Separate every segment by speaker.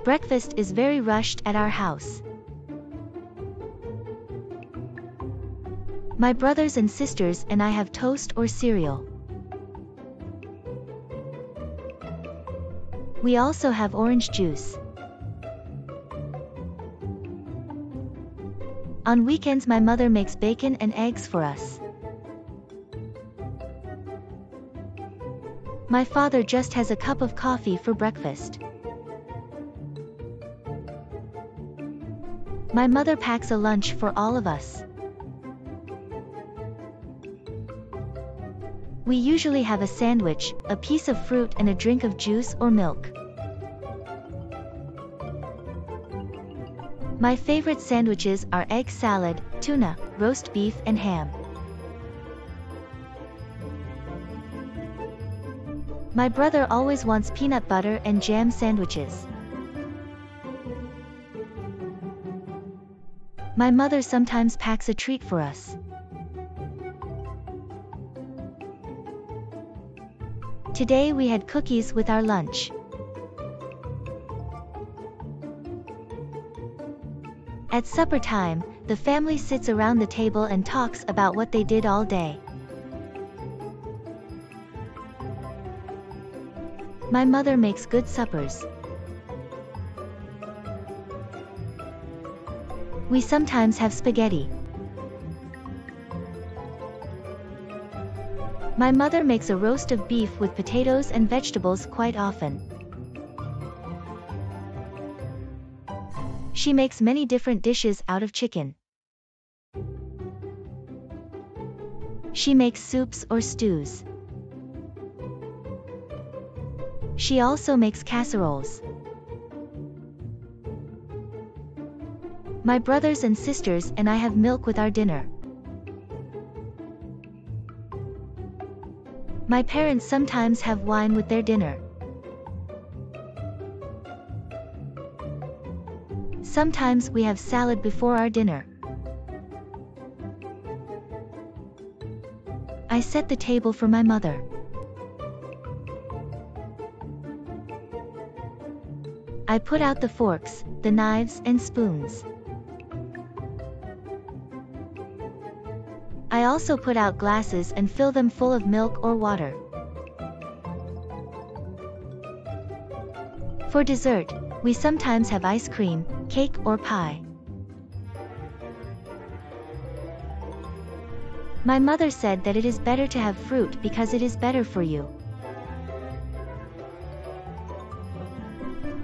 Speaker 1: Breakfast is very rushed at our house. My brothers and sisters and I have toast or cereal. We also have orange juice. On weekends my mother makes bacon and eggs for us. My father just has a cup of coffee for breakfast. My mother packs a lunch for all of us. We usually have a sandwich, a piece of fruit and a drink of juice or milk. My favorite sandwiches are egg salad, tuna, roast beef and ham. My brother always wants peanut butter and jam sandwiches. My mother sometimes packs a treat for us. Today we had cookies with our lunch. At supper time, the family sits around the table and talks about what they did all day. My mother makes good suppers. We sometimes have spaghetti. My mother makes a roast of beef with potatoes and vegetables quite often. She makes many different dishes out of chicken. She makes soups or stews. She also makes casseroles. My brothers and sisters and I have milk with our dinner. My parents sometimes have wine with their dinner. Sometimes we have salad before our dinner. I set the table for my mother. I put out the forks, the knives and spoons. I also put out glasses and fill them full of milk or water. For dessert, we sometimes have ice cream, cake or pie. My mother said that it is better to have fruit because it is better for you.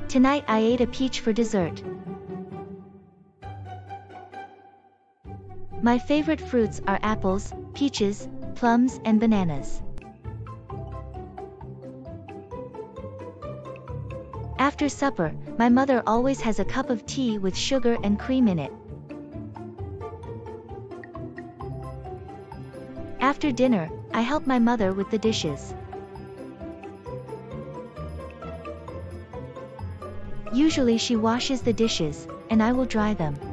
Speaker 1: Tonight I ate a peach for dessert. My favorite fruits are apples, peaches, plums and bananas. After supper, my mother always has a cup of tea with sugar and cream in it. After dinner, I help my mother with the dishes. Usually she washes the dishes, and I will dry them.